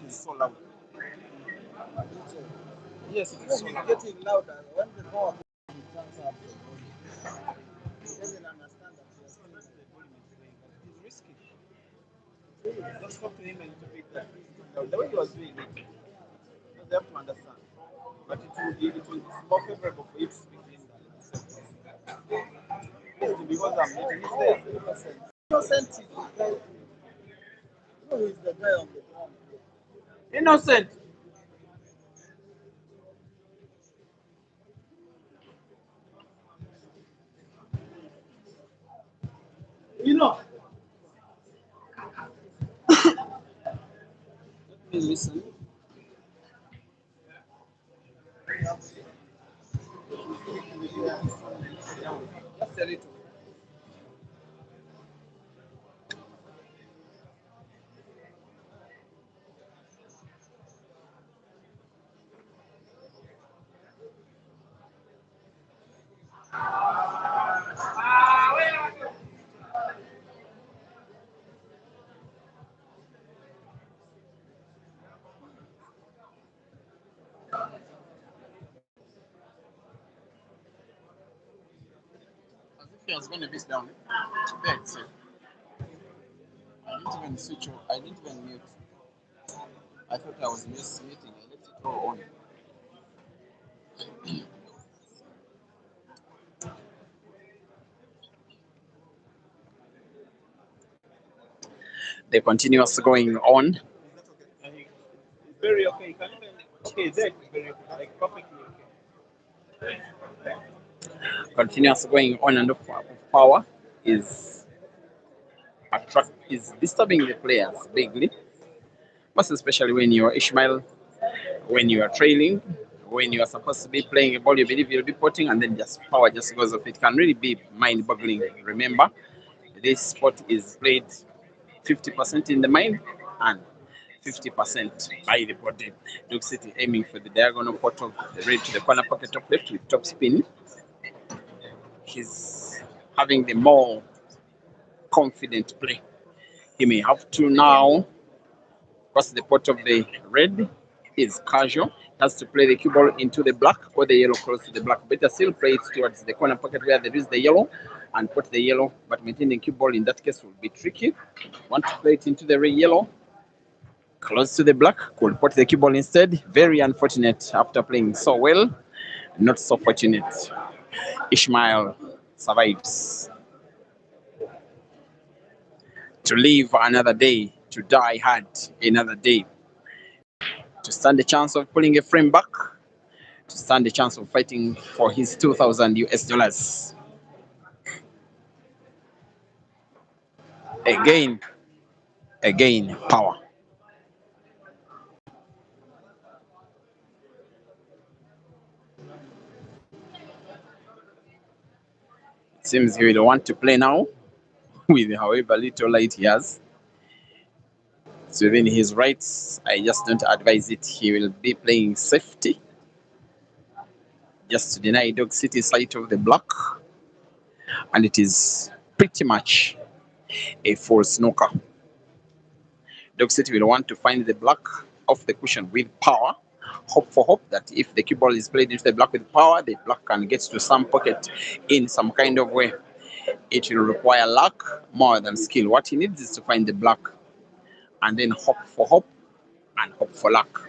is so loud. Yes, it is so loud. Getting louder when the power turns up. He doesn't understand that he has The volume is going, but it's risky. Just talk to him and to pick that. The way he was doing it, they have to understand. But it will be more favorable for you to speak to him than myself. Because I'm meeting his there. Innocent is the guy. Who is the guy on the ground? Innocent. You know. Let me listen. Just a little. As if he was going to beat down. There it said. I didn't even switch on. I didn't even mute. I thought I was just muting. I left it all on. The continuous going on. It's very okay. You can even okay, there it's very okay. Like perfectly okay. Continuous going on and off power is is disturbing the players bigly. Most especially when you're Ishmael, when you are trailing, when you are supposed to be playing a ball you believe you'll be putting, and then just power just goes off. It can really be mind-boggling. Remember, this sport is played 50% in the mind and 50% by the body. Duke City aiming for the diagonal pot of the red to the corner pocket top left with top spin. He's having the more confident play. He may have to now cross the pot of the red. Is casual. Has to play the cue ball into the black or the yellow close to the black. Better still play it towards the corner pocket where there is the yellow and put the yellow, but maintaining cue ball in that case will be tricky. Want to play it into the red yellow, close to the black, could put the cue ball instead. Very unfortunate after playing so well. Not so fortunate. Ishmael survives to live another day, to die hard another day, to stand a chance of pulling a frame back, to stand a chance of fighting for his 2,000 US dollars. Again, power. It seems he will want to play now with however little light he has. It's within his rights. I just don't advise it. He will be playing safety just to deny Dog City sight of the black. And it is pretty much a full snooker. Dog City will want to find the black off the cushion with power. Hope for hope that if the cue ball is played into the black with power, the black can get to some pocket in some kind of way. It will require luck more than skill. What he needs is to find the black and then hope for hope and hope for luck.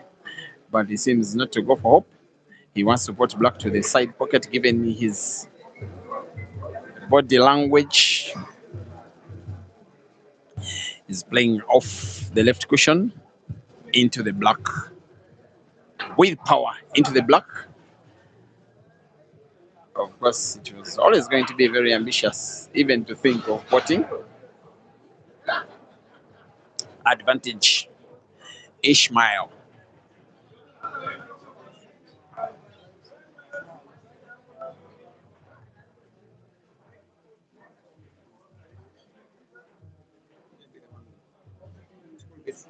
But he seems not to go for hope. He wants to put black to the side pocket given his body language. He's playing off the left cushion into the black with power into the black. Of course, it was always going to be very ambitious, even to think of potting. Advantage, Ishmael. Yes.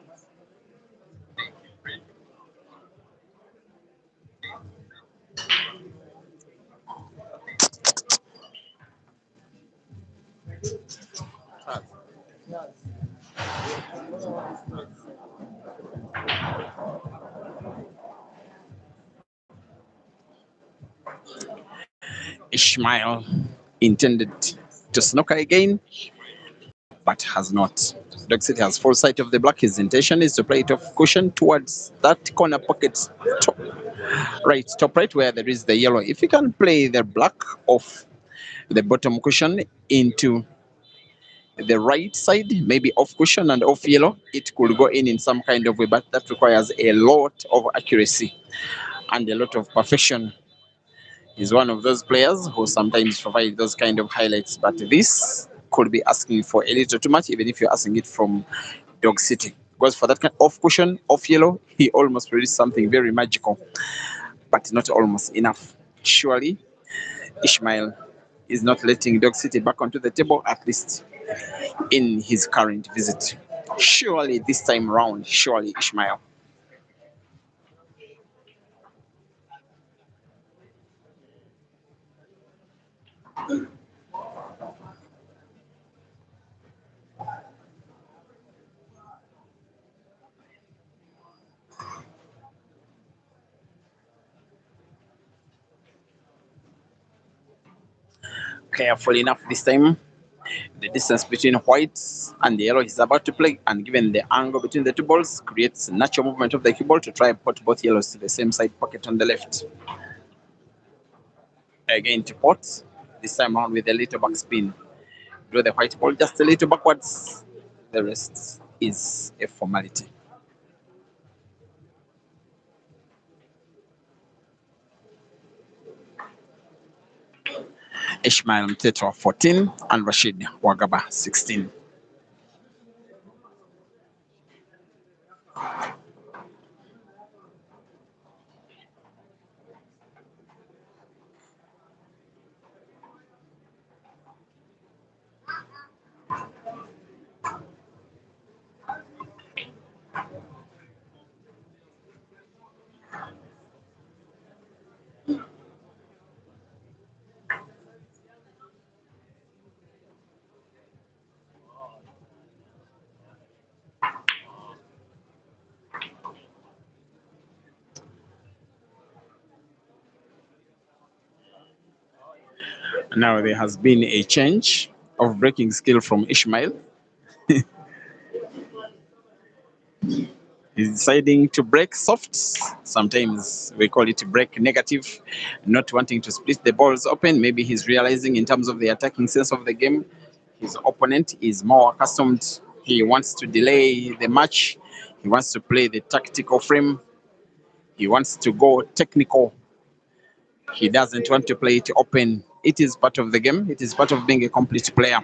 Ishmael intended to snooker again, but has not. Dog City has full sight of the black. His intention is to play it off cushion towards that corner pocket, top right, where there is the yellow. If he can play the black off the bottom cushion into the right side, maybe off cushion and off yellow, it could go in some kind of way, but that requires a lot of accuracy and a lot of perfection. He's one of those players who sometimes provide those kind of highlights, but this could be asking for a little too much, even if you're asking it from Dog City. Because for that kind off cushion, off yellow, he almost produced something very magical, but not almost enough. Surely, Ishmael is not letting Dog City back onto the table, at least in his current visit. Surely this time round, surely Ishmael. Careful enough this time. The distance between white and the yellow is about to play, and given the angle between the two balls, creates natural movement of the cue ball to try and put both yellows to the same side pocket on the left. Again to pot, this time around with a little back spin. Draw the white ball just a little backwards. The rest is a formality. Ishmael MTHETHWA 14 and RASHID WAGABA 16. Now there has been a change of breaking skill from Ishmael. He's deciding to break soft. Sometimes we call it break negative, not wanting to split the balls open. Maybe he's realizing in terms of the attacking sense of the game, his opponent is more accustomed. He wants to delay the match. He wants to play the tactical frame. He wants to go technical. He doesn't want to play it open. It is part of the game. It is part of being a complete player.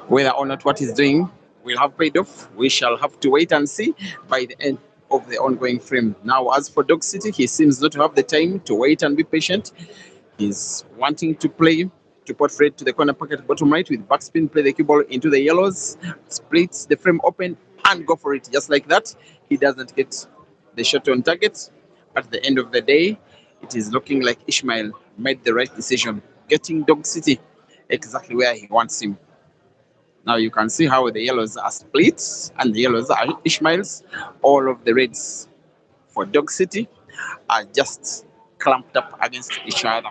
Whether or not what he's doing will have paid off, we shall have to wait and see by the end of the ongoing frame. Now, as for Dog City, he seems not to have the time to wait and be patient. He's wanting to play to put Fred to the corner pocket bottom right with backspin, play the cue ball into the yellows, splits the frame open and go for it. Just like that, he doesn't get the shot on target. At the end of the day, it is looking like Ishmael made the right decision, getting Dog City exactly where he wants him. Now you can see how the yellows are split and the yellows are Ishmael's. All of the reds for Dog City are just clamped up against each other.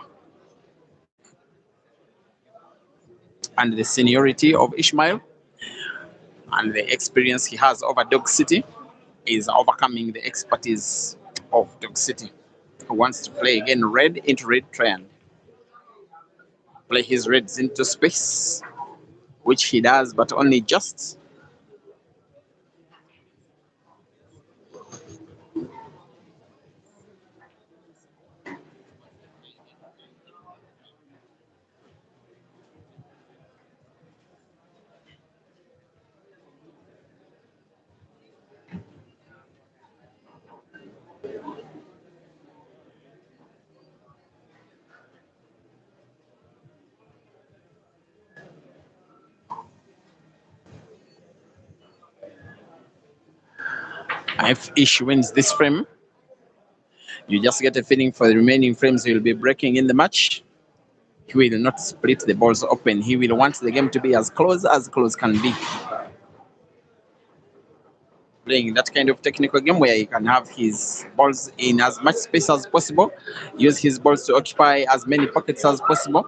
And the seniority of Ishmael and the experience he has over Dog City is overcoming the expertise of Dog City, who wants to play again red into red, try and play his reds into space, which he does, but only just. If Ish wins this frame, you just get a feeling for the remaining frames he will be breaking in the match. He will not split the balls open. He will want the game to be as close can be. playing that kind of technical game where he can have his balls in as much space as possible, use his balls to occupy as many pockets as possible,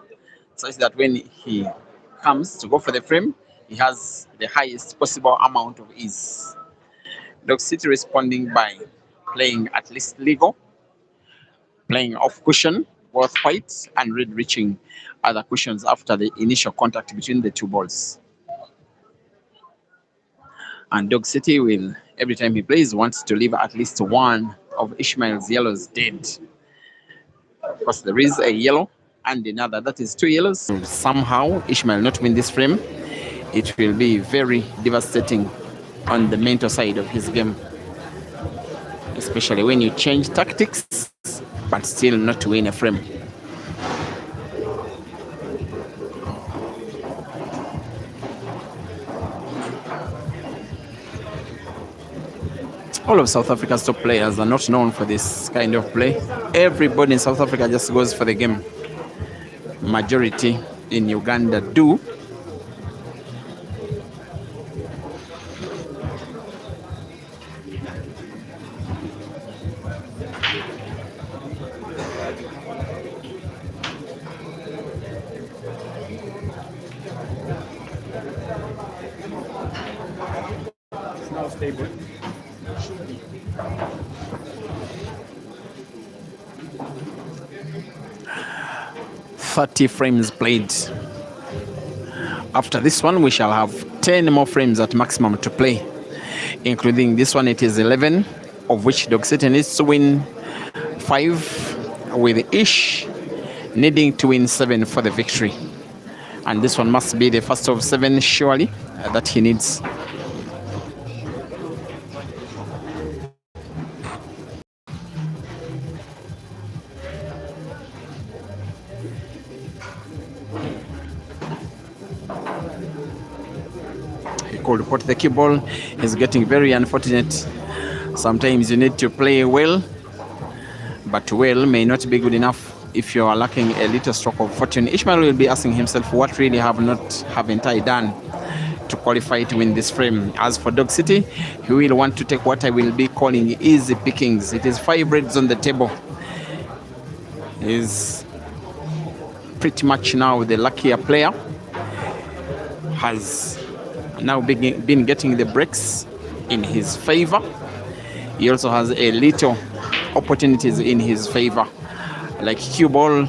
such that when he comes to go for the frame, he has the highest possible amount of ease. Dog City responding by playing at least legal, playing off cushion, both white and red reaching other cushions after the initial contact between the two balls. And Dog City will, every time he plays, wants to leave at least one of Ishmael's yellows dead. Of course, there is a yellow and another, that is two yellows. Somehow, Ishmael not win this frame, it will be very devastating on the mental side of his game, especially when you change tactics but still not win a frame. All of South Africa's top players are not known for this kind of play. Everybody in South Africa just goes for the game. Majority in Uganda do. It's now stable. 30 frames played. After this one, we shall have 10 more frames at maximum to play, including this one. It is 11, of which Dog City needs to win 5, with Ish needing to win 7 for the victory. And this one must be the first of 7, surely, that he needs. Called Pot the cue ball is getting very unfortunate. Sometimes you need to play well, but well may not be good enough if you are lacking a little stroke of fortune. Ishmael will be asking himself, what really haven't I done to qualify to win this frame? As for Dog City, he will want to take what I will be calling easy pickings. It is 5 reds on the table. He's pretty much now the luckier player. Has now been getting the breaks in his favor. He also has a little opportunities in his favor, like cue ball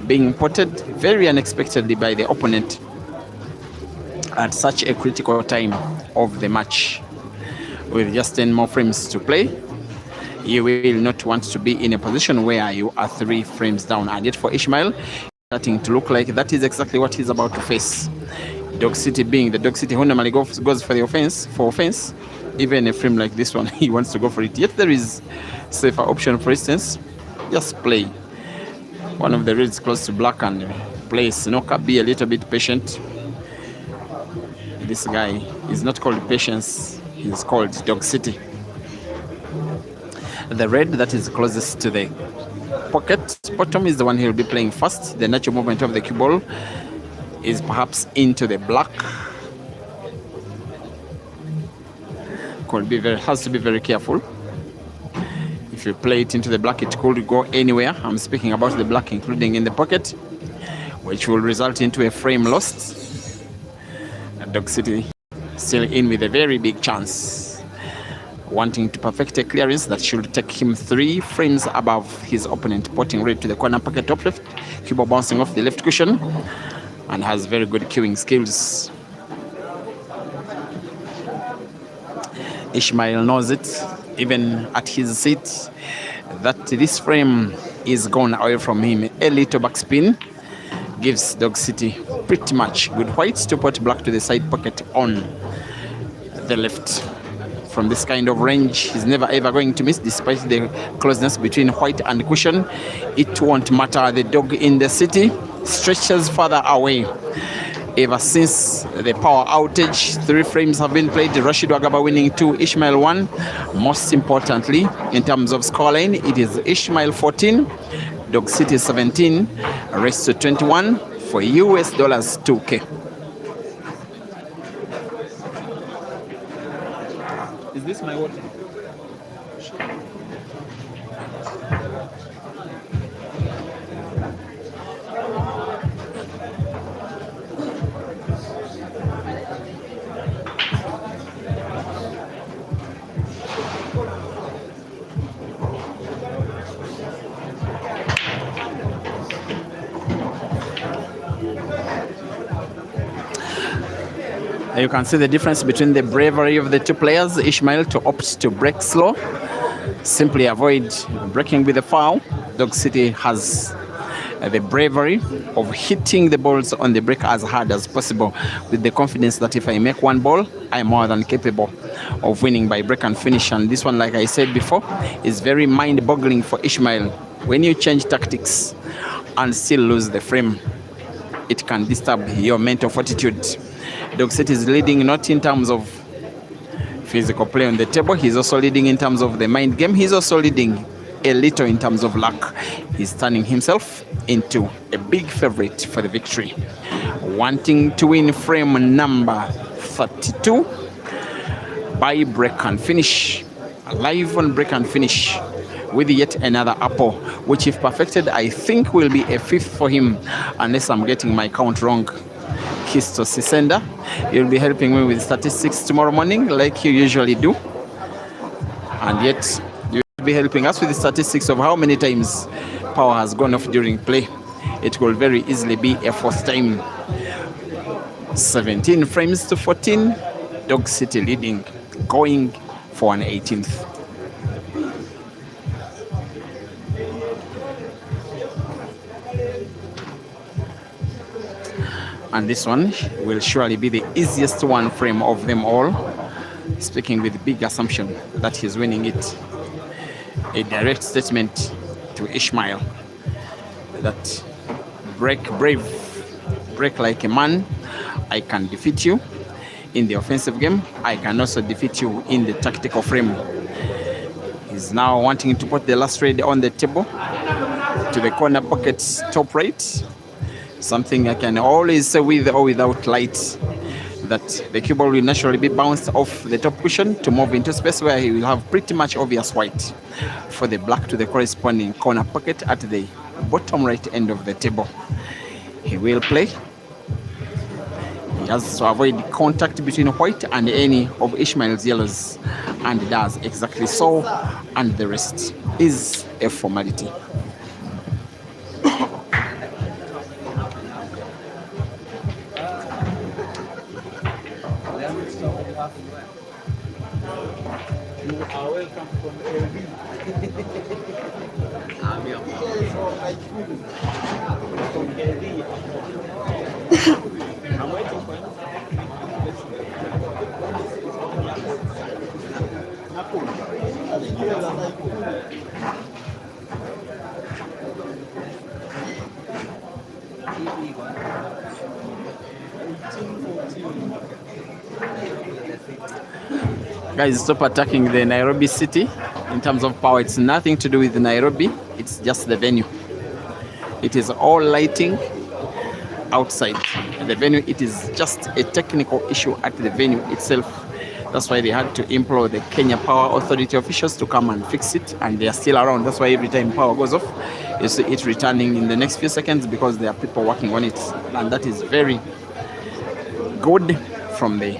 being potted very unexpectedly by the opponent at such a critical time of the match. With just 10 more frames to play, you will not want to be in a position where you are 3 frames down. And yet for Ishmael, starting to look like that is exactly what he's about to face. Dog City being the Dog City who normally goes for the offense, even a frame like this one, he wants to go for it. Yet there is safer option. For instance, just play one of the reds close to black and play snooker. Be a little bit patient. This guy is not called Patience, he's called Dog City. The red that is closest to the pocket bottom is the one he'll be playing first. The natural movement of the cue ball is perhaps into the black. Has to be very careful. If you play it into the black, it could go anywhere. I'm speaking about the black, including in the pocket, which will result into a frame lost. Dog City still in with a very big chance, wanting to perfect a clearance that should take him 3 frames above his opponent. Potting red to the corner pocket top left, cue ball bouncing off the left cushion, and has very good cueing skills. Ishmael knows it, even at his seat, that this frame is gone away from him. A little backspin gives Dog City pretty much good whites to put black to the side pocket on the left. From this kind of range, he's never ever going to miss, despite the closeness between white and cushion. It won't matter. The dog in the city stretches further away. Ever since the power outage, 3 frames have been played. RASHID WAGABA winning 2, Ishmael 1. Most importantly, in terms of scoreline, it is Ishmael 14, Dog City 17, race to 21 for US dollars 2K. Is this my water? You can see the difference between the bravery of the two players. Ishmael to opt to break slow, simply avoid breaking with the foul. Dog City has the bravery of hitting the balls on the break as hard as possible, with the confidence that if I make one ball, I'm more than capable of winning by break and finish. And this one, like I said before, is very mind-boggling for Ishmael. When you change tactics and still lose the frame, it can disturb your mental fortitude. Dog City is leading not in terms of physical play on the table. He's also leading in terms of the mind game. He's also leading a little in terms of luck. He's turning himself into a big favorite for the victory. Wanting to win frame number 32 by break and finish. Live on break and finish with yet another apple, which if perfected, I think will be a fifth for him, unless I'm getting my count wrong. Kisto Sisenda, you'll be helping me with statistics tomorrow morning like you usually do, and yet you'll be helping us with the statistics of how many times power has gone off during play. It could very easily be a fourth time. 17 frames to 14, Dog City leading, going for an 18th. And this one will surely be the easiest one frame of them all, speaking with big assumption that he's winning it. A direct statement to Ishmael that break brave, break like a man. I can defeat you in the offensive game. I can also defeat you in the tactical frame. He's now wanting to put the last raid on the table to the corner pocket top right. Something I can always say with or without light, that the cue ball will naturally be bounced off the top cushion to move into space where he will have pretty much obvious white for the black to the corresponding corner pocket at the bottom right end of the table. He will play. He has to avoid contact between white and any of Ishmael's yellows, and does exactly so, and the rest is a formality. You are welcome from LD. From LD. I'm waiting for you. Guys, stop attacking the Nairobi city. In terms of power, it's nothing to do with Nairobi. It's just the venue. It is all lighting outside the venue. It is just a technical issue at the venue itself. That's why they had to implore the Kenya Power Authority officials to come and fix it, and they are still around. That's why every time power goes off, you see it returning in the next few seconds, because there are people working on it, and that is very good from the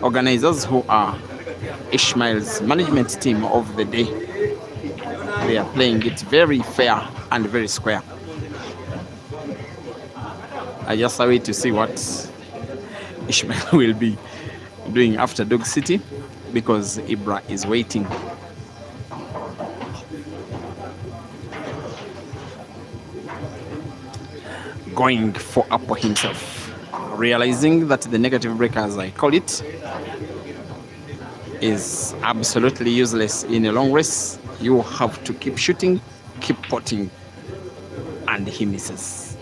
organizers, who are Ishmael's management team of the day. They are playing it very fair and very square. I just wait to see what Ishmael will be doing after Dog City, because Ibra is waiting. Going for Apple himself, realizing that the negative breaker, as I call it, is absolutely useless in a long race. You have to keep shooting, keep potting, and he misses.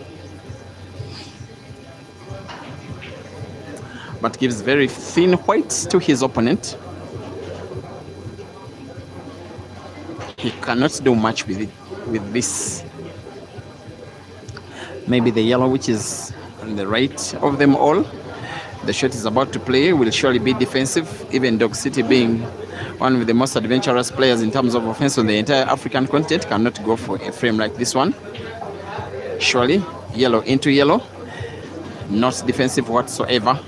But gives very thin whites to his opponent. He cannot do much with it, with this. Maybe the yellow, which is on the right of them all, The shot is about to play will surely be defensive, even Dog City being one of the most adventurous players in terms of offense on the entire African continent cannot go for a frame like this one. Surely, yellow into yellow, not defensive whatsoever.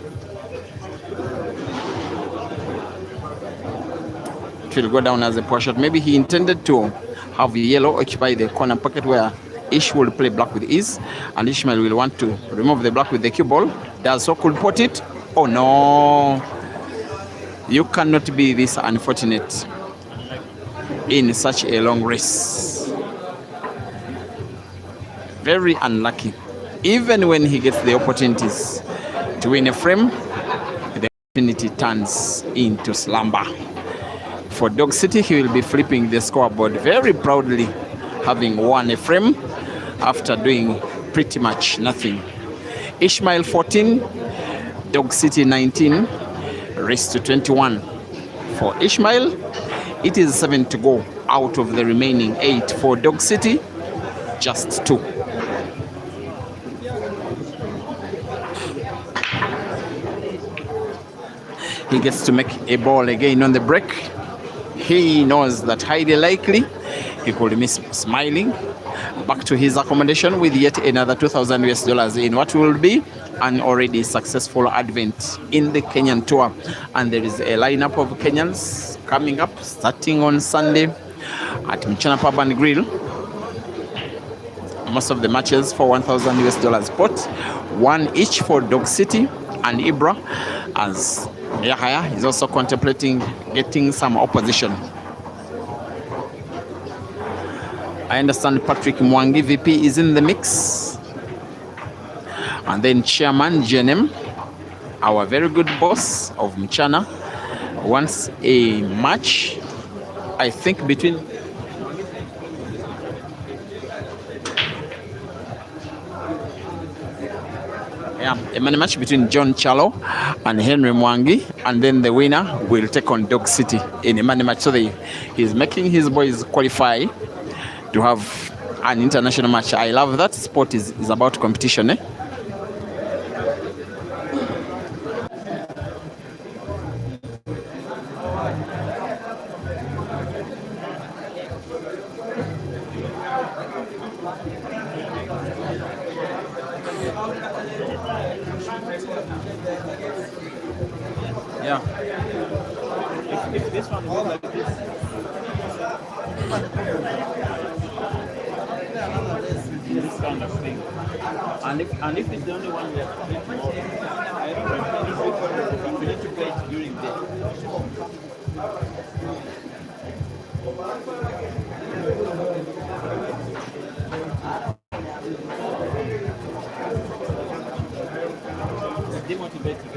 It will go down as a poor shot. Maybe he intended to have yellow occupy the corner pocket where Ish will play black with ease, and Ishmael will want to remove the black with the cue ball. Does so could put it. Oh no! You cannot be this unfortunate in such a long race. Very unlucky. Even when he gets the opportunities to win a frame, the opportunity turns into slumber. For Dog City, he will be flipping the scoreboard very proudly, having won a frame after doing pretty much nothing. Ishmael 14, Dog City 19, race to 21. For Ishmael, it is 7 to go out of the remaining 8. For Dog City, just 2. He gets to make a ball again on the break. He knows that highly likely he could miss smiling. Back to his accommodation with yet another 2,000 US dollars in what will be an already successful advent in the Kenyan tour. And there is a lineup of Kenyans coming up starting on Sunday at Mchana Pub and Grill. Most of the matches for 1,000 US dollars pot, one each for Dog City and Ibra, as Yahya is also contemplating getting some opposition. I understand Patrick Mwangi, VP, is in the mix. And then Chairman Jenem, our very good boss of Mchana, wants a match, I think, between a money match between John Chalo and Henry Mwangi, and then the winner will take on Dog City in a money match. So he's making his boys qualify to have an international match. I love that. Sport is about competition, eh? Yeah. If this one goes like this, this kind of thing, and if it's the only one we have to play tomorrow, I don't know if we need to play it during the day. It's demotivating.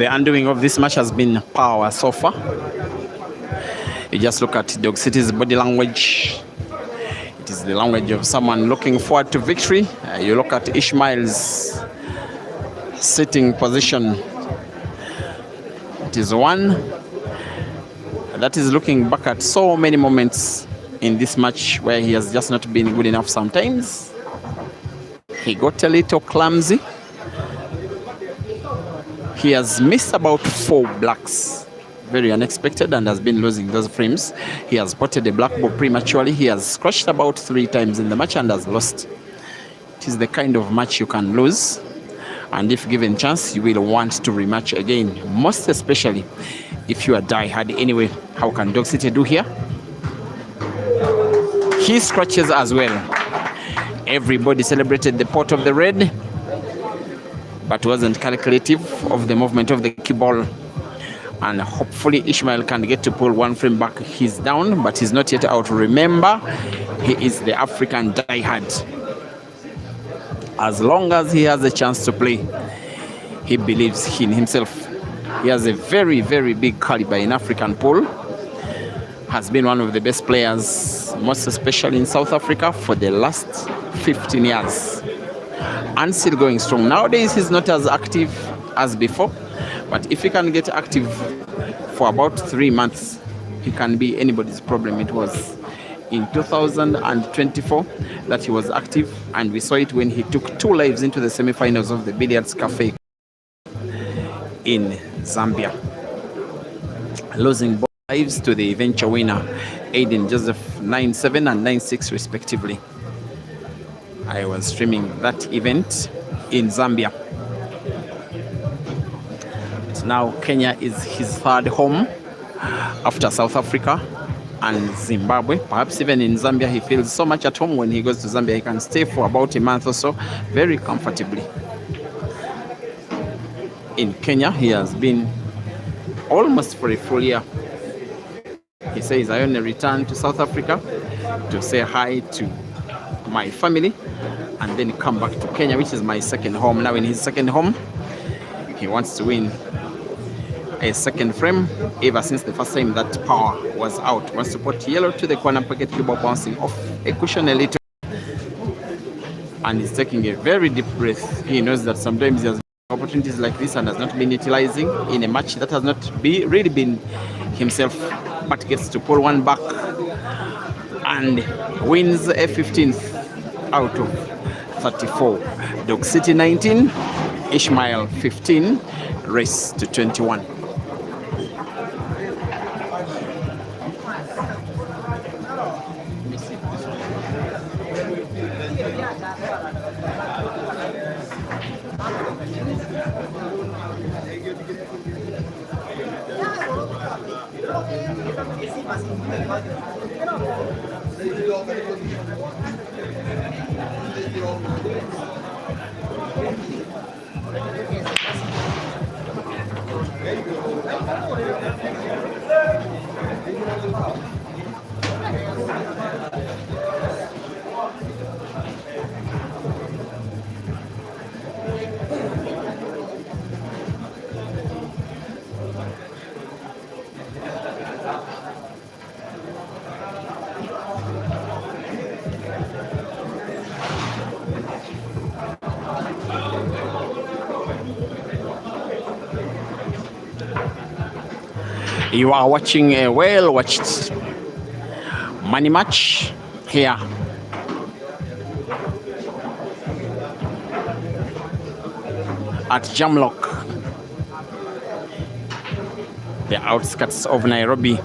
The undoing of this match has been power so far. You just look at Dog City's body language. It is the language of someone looking forward to victory. You look at Ishmael's sitting position. It is one that is looking back at so many moments in this match where he has just not been good enough sometimes. He got a little clumsy. He has missed about 4 blacks. Very unexpected, and has been losing those frames. He has spotted a black ball prematurely. He has scratched about 3 times in the match and has lost. It is the kind of match you can lose, and if given chance, you will want to rematch again, most especially if you are die-hard anyway. How can Dog City do here? He scratches as well. Everybody celebrated the pot of the red, but wasn't calculative of the movement of the cue ball. And hopefully Ishmael can get to pull 1 frame back. He's down, but he's not yet out. Remember, he is the African die-hard. As long as he has a chance to play, he believes in himself. He has a very, very big caliber in African pool. Has been one of the best players, most especially in South Africa, for the last 15 years. And still going strong. Nowadays, he's not as active as before. But if he can get active for about 3 months, he can be anybody's problem. It was in 2024 that he was active, and we saw it when he took 2 lives into the semi-finals of the Billiards Cafe in Zambia, losing both lives to the eventual winner, Aiden Joseph, 9-7 and 9-6 respectively. I was streaming that event in Zambia. Now Kenya is his 3rd home after South Africa and Zimbabwe. Perhaps even in Zambia, he feels so much at home. When he goes to Zambia, he can stay for about a month or so very comfortably. In Kenya, he has been almost for a full year. He says, I only returned to South Africa to say hi to my family and then come back to Kenya, which is my 2nd home. Now in his 2nd home, he wants to win a 2nd frame ever since the first time that power was out. Wants to put yellow to the corner pocket, cue ball bouncing off a cushion a little, and he's taking a very deep breath. He knows that sometimes he has opportunities like this and has not been utilizing in a match that has not really been himself, but gets to pull 1 back and wins a 15th out of 34. Dog City 19, Ishmael 15, race to 21. You are watching a well-watched money match here at Jamlock, the outskirts of Nairobi.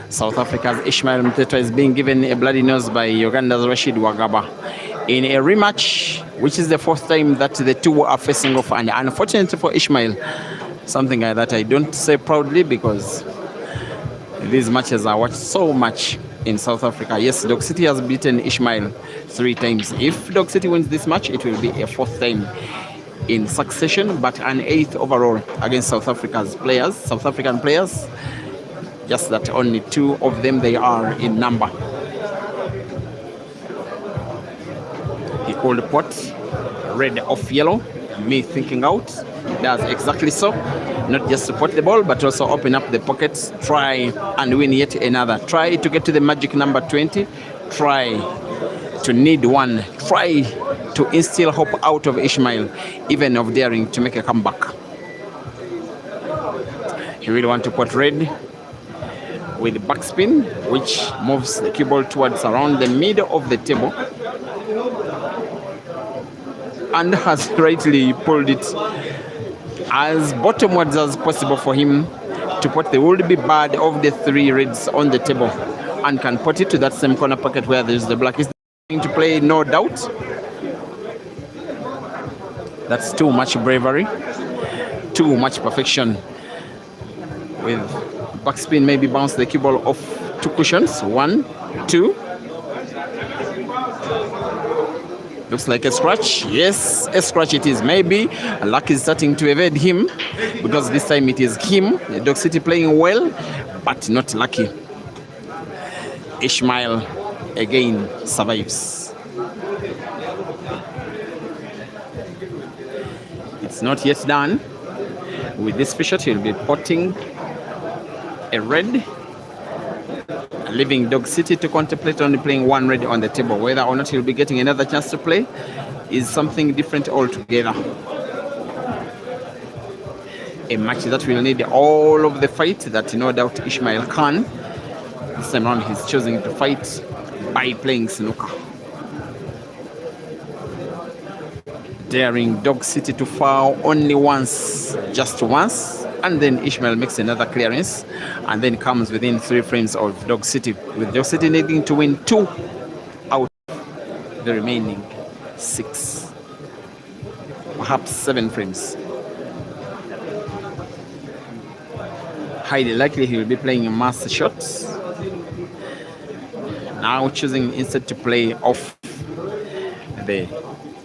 South Africa's Ishmael MTHETHWA is being given a bloody nose by Uganda's RASHID WAGABA in a rematch, which is the 4th time that the two are facing off. And unfortunately for Ishmael, something like that I don't say proudly, because these matches are watched so much in South Africa. Yes, Dog City has beaten Ishmael 3 times. If Dog City wins this match, it will be a 4th time in succession, but an 8th overall against South African players. Just that only 2 of them they are in number. He called the pot red off yellow. Me thinking out, that's exactly so. not just support the ball, but also open up the pockets, try and win yet another. Try to get to the magic number 20. Try to need one. Try to instill hope out of Ishmael, even of daring to make a comeback. He really want to put red with backspin, which moves the cue ball towards around the middle of the table, and has rightly pulled it as bottomwards as possible for him to put the would-be bad of the 3 reds on the table, and can put it to that same corner pocket where there's the black. Is going to play, no doubt. That's too much bravery, too much perfection. With backspin, maybe bounce the cue ball off 2 cushions. 1, 2. Looks like a scratch. Yes, a scratch it is. Maybe luck is starting to evade him, because this time it is him. Dog City playing well, but not lucky. Ishmael again survives. It's not yet done. With this fish shot, he'll be potting a red, leaving Dog City to contemplate only playing 1 red on the table. Whether or not he'll be getting another chance to play is something different altogether. A match that will need all of the fight that no doubt Ishmael can. This time around he's choosing to fight by playing snooker. Daring Dog City to foul only once, just once, and then Ishmael makes another clearance and then comes within 3 frames of Dog City, with Dog City needing to win 2 out of the remaining 6, perhaps 7 frames. Highly likely he will be playing mass shots. Now choosing instead to play off the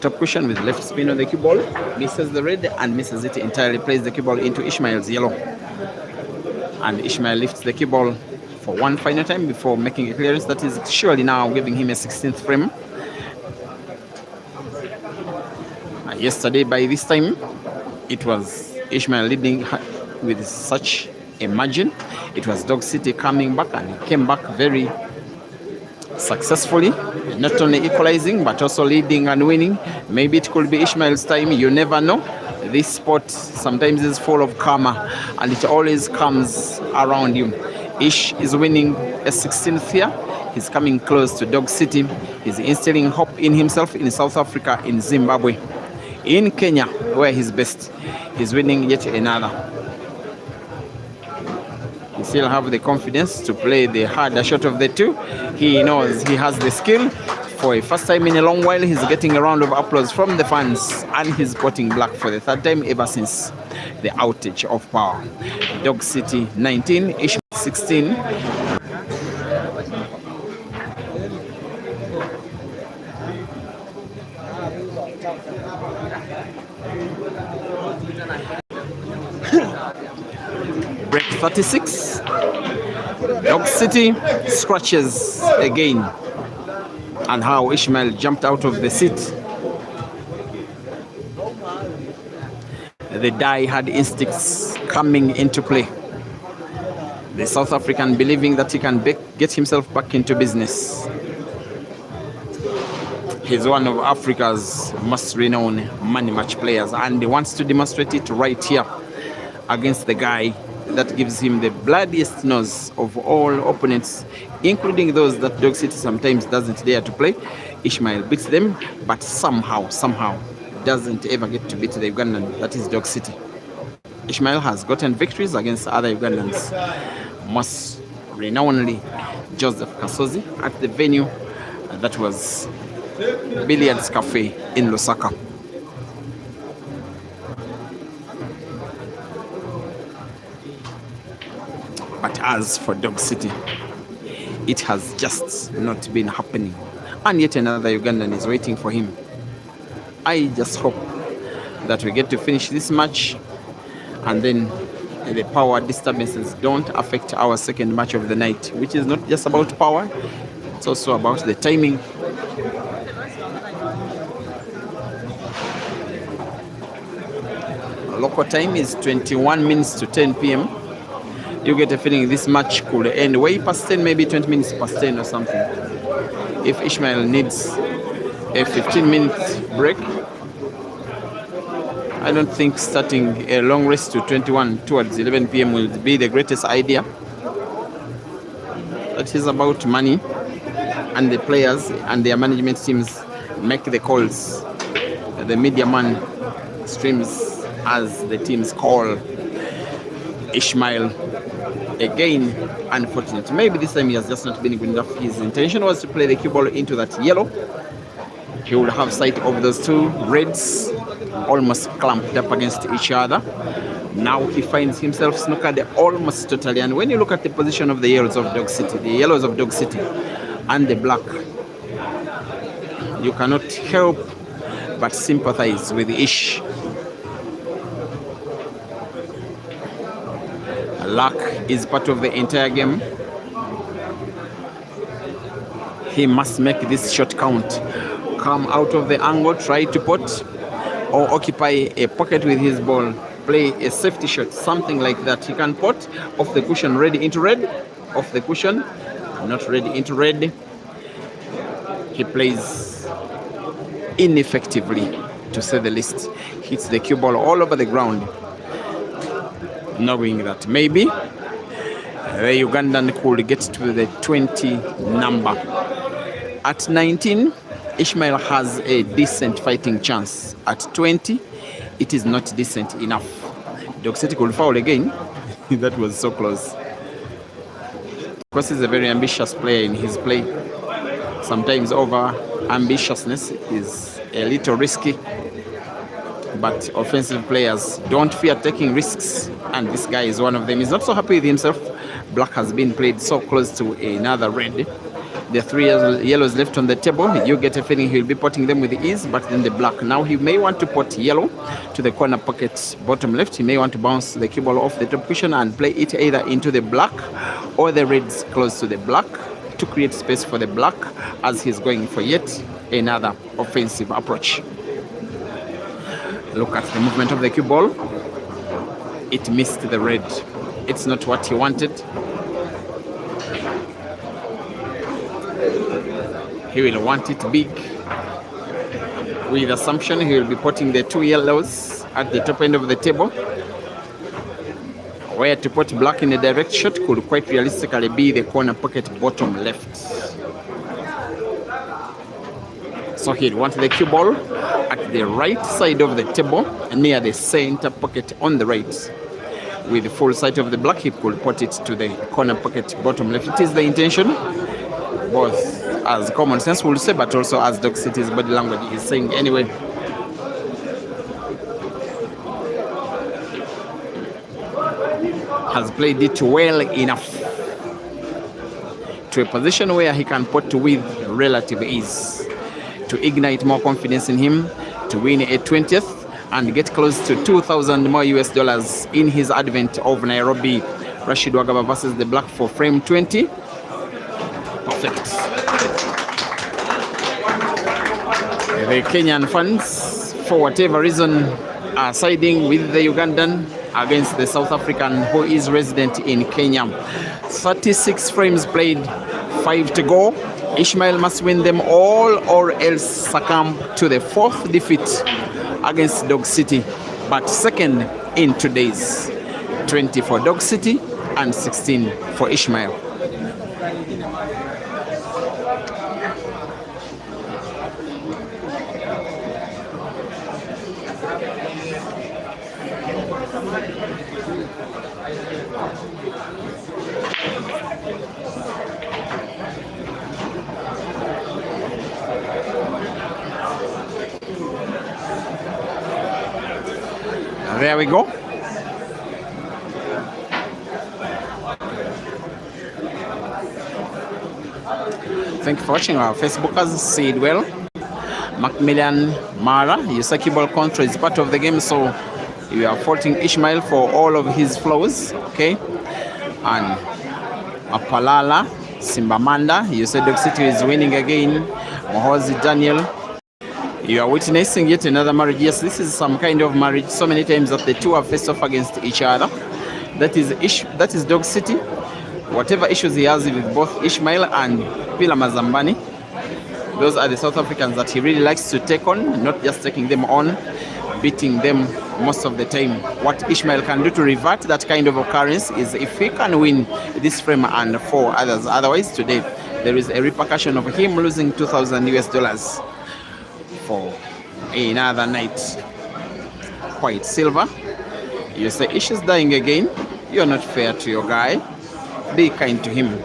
top cushion with left spin on the cue ball, misses the red and misses it entirely, plays the cue ball into Ishmael's yellow, and Ishmael lifts the cue ball for 1 final time before making a clearance that is surely now giving him a 16th frame. Yesterday by this time it was Ishmael leading with such a margin. It was Dog City coming back, and he came back very successfully, not only equalizing but also leading and winning. Maybe it could be Ishmael's time, you never know. This sport sometimes is full of karma, and it always comes around you. Ish is winning a 16th here. He's coming close to Dog City. He's instilling hope in himself in South Africa, in Zimbabwe, in Kenya, where he's best. He's winning yet another. He still have the confidence to play the harder shot of the 2. He knows he has the skill. For a first time in a long while, he's getting a round of applause from the fans, and he's potting black for the 3rd time ever since the outage of power. Dog City 19, Ishmael 16. Break 36. Dog City scratches again. And how Ishmael jumped out of the seat. The die-hard instincts coming into play. The South African believing that he can get himself back into business. He's one of Africa's most renowned money match players, and he wants to demonstrate it right here against the guy that gives him the bloodiest nose of all opponents, including those that Dog City sometimes doesn't dare to play. Ishmael beats them, but somehow doesn't ever get to beat the Ugandan, that is Dog City. Ishmael has gotten victories against other Ugandans, most renownedly Joseph Kasozi at the venue that was Billiards Cafe in Lusaka. But as for Dog City, it has just not been happening. And yet another Ugandan is waiting for him. I just hope that we get to finish this match, and then the power disturbances don't affect our second match of the night, which is not just about power, it's also about the timing. local time is 21 minutes to 10 p.m. You get a feeling this match could end way past 10, maybe 20 minutes past 10 or something. If Ishmael needs a 15-minute break, I don't think starting a long race to 21 towards 11 p.m. will be the greatest idea. That is about money, and the players and their management teams make the calls. The media man streams as the teams call Ishmael. Again, unfortunate. Maybe this time he has just not been good enough. His intention was to play the cue ball into that yellow. He would have sight of those two reds almost clamped up against each other. Now he finds himself snookered almost totally. And when you look at the position of the yellows of Dog City, and the black, you cannot help but sympathize with Ish. Luck is part of the entire game. He must make this shot count. Come out of the angle, try to pot, or occupy a pocket with his ball. Play a safety shot, something like that. He can pot off the cushion, ready into red. Off the cushion, not ready into red. He plays ineffectively, to say the least. Hits the cue ball all over the ground, knowing that maybe the Ugandan could get to the 20 number. At 19, Ishmael has a decent fighting chance. At 20, it is not decent enough. Dog City could foul again. That was so close. Of course, he's a very ambitious player in his play. Sometimes over ambitiousness is a little risky, but offensive players don't fear taking risks, and this guy is one of them. He's not so happy with himself. Black has been played so close to another red. There are 3 yellows left on the table. You get a feeling he'll be potting them with ease, but then the black. Now he may want to pot yellow to the corner pocket bottom left. He may want to bounce the cue ball off the top cushion and play it either into the black or the reds close to the black to create space for the black as he's going for yet another offensive approach. Look at the movement of the cue ball. It missed the red. It's not what he wanted. He will want it big. With assumption he will be putting the 2 yellows at the top end of the table. Where to put black in a direct shot could quite realistically be the corner pocket bottom left. So he'd want the cue ball at the right side of the table, near the center pocket on the right. With the full sight of the black, he could put it to the corner pocket bottom left. It is the intention, both as common sense will say, but also as Dog City's body language is saying anyway. Has played it well enough to a position where he can put with relative ease, to ignite more confidence in him, to win a 20th and get close to 2,000 more US dollars in his advent of Nairobi. RASHID WAGABA versus the black for frame 20. Perfect. The Kenyan fans, for whatever reason, are siding with the Ugandan against the South African who is resident in Kenya. 36 frames played, 5 to go. Ishmael must win them all or else succumb to the 4th defeat against Dog City, but 2nd in today's. 20 for Dog City and 16 for Ishmael. There we go. Thank you for watching our Facebookers. See it well. Macmillan Mara, Yusaki ball control is part of the game, so we are faulting Ishmael for all of his flaws. Okay. And Apalala, Simbamanda, you said Dog City is winning again. Mohozi Daniel, You are witnessing yet another marriage. Yes, this is some kind of marriage. So many times that the two have faced off against each other. That is Dog City. Whatever issues he has with both Ishmael and Pila Mazambani, those are the South Africans that he really likes to take on, not just taking them on, beating them most of the time. What Ishmael can do to revert that kind of occurrence is if he can win this frame and 4 others. Otherwise, today there is a repercussion of him losing $2,000 for another night. White silver. You say Ish is dying again. You're not fair to your guy. Be kind to him.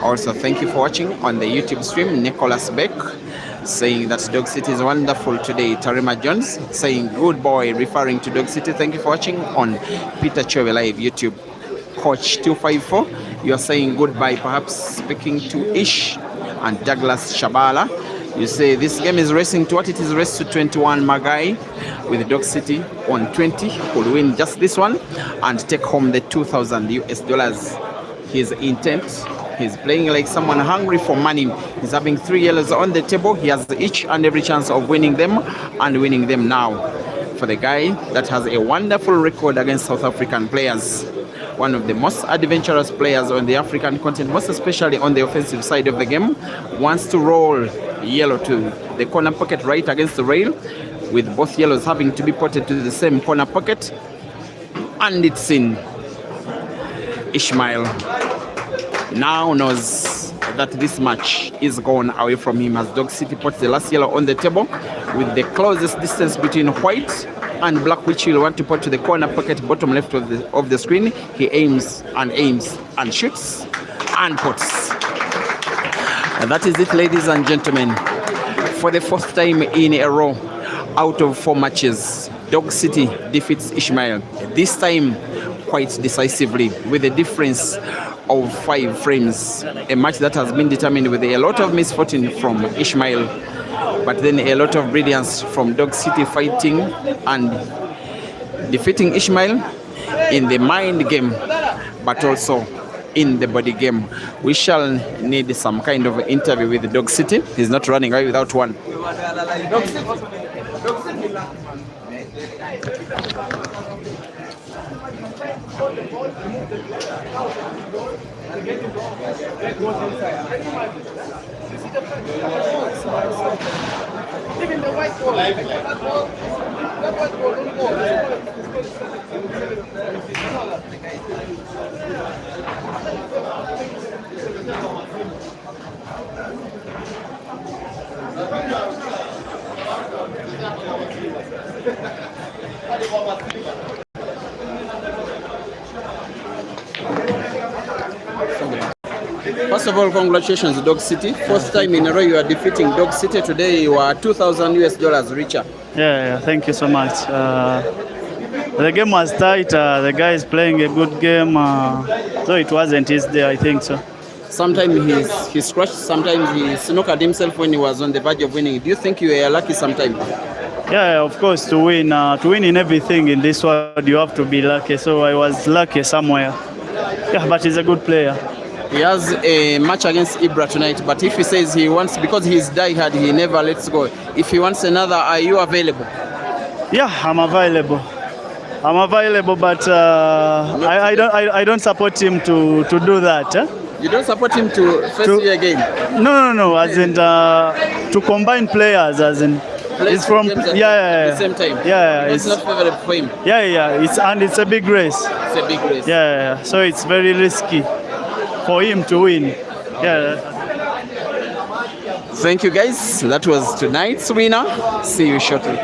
Also, thank you for watching on the YouTube stream. Nicholas Beck saying that Dog City is wonderful today. Tarima Jones saying good boy, referring to Dog City. Thank you for watching on Peter Chove Live YouTube. Coach 254, you are saying goodbye, perhaps speaking to Ish and Douglas Shabala. You say this game is racing to what? It is race to 21. Magai with Dog City on 20 could win just this one and take home the $2,000. His intent, he's playing like someone hungry for money. He's having 3 yellows on the table. He has each and every chance of winning them and winning them now. For the guy that has a wonderful record against South African players, one of the most adventurous players on the African continent, most especially on the offensive side of the game, wants to roll yellow to the corner pocket right against the rail, with both yellows having to be potted to the same corner pocket. And it's in. Ishmael now knows that this match is gone away from him as Dog City puts the last yellow on the table with the closest distance between white and black, which he'll want to put to the corner pocket bottom left of the screen. He aims and shoots and puts. And that is it, ladies and gentlemen. For the 4th time in a row, out of 4 matches, Dog City defeats Ishmael. This time quite decisively, with a difference of 5 frames. A match that has been determined with a lot of misfortune from Ishmael, but then a lot of brilliance from Dog City, fighting and defeating Ishmael in the mind game, but also in the body game. We shall need some kind of interview with Dog City. He's not running away without one. Dog City. Dog City. Even the white ball. That white ball don't go. First of all, congratulations, Dog City. 4th time in a row you are defeating Dog City. Today you are $2,000 richer. Yeah, thank you so much. The game was tight. The guy is playing a good game, so it wasn't his day, I think so. Sometimes he scratched, sometimes he snookered himself when he was on the verge of winning. Do you think you were lucky sometimes? Yeah, of course, to win in everything in this world, you have to be lucky. So I was lucky somewhere. Yeah, but he's a good player. He has a match against Ibra tonight, but if he says he wants, because he's diehard, he never lets go. If he wants another, are you available? Yeah, I'm available. But I don't support him to do that. You don't support him to face you again? No. As in to combine players, as in. It's from at the same time. Yeah, it's not favorable for him. Yeah. It's a big race. It's a big race. Yeah. So it's very risky for him to win. Yeah. Thank you, guys. That was tonight's winner. See you shortly.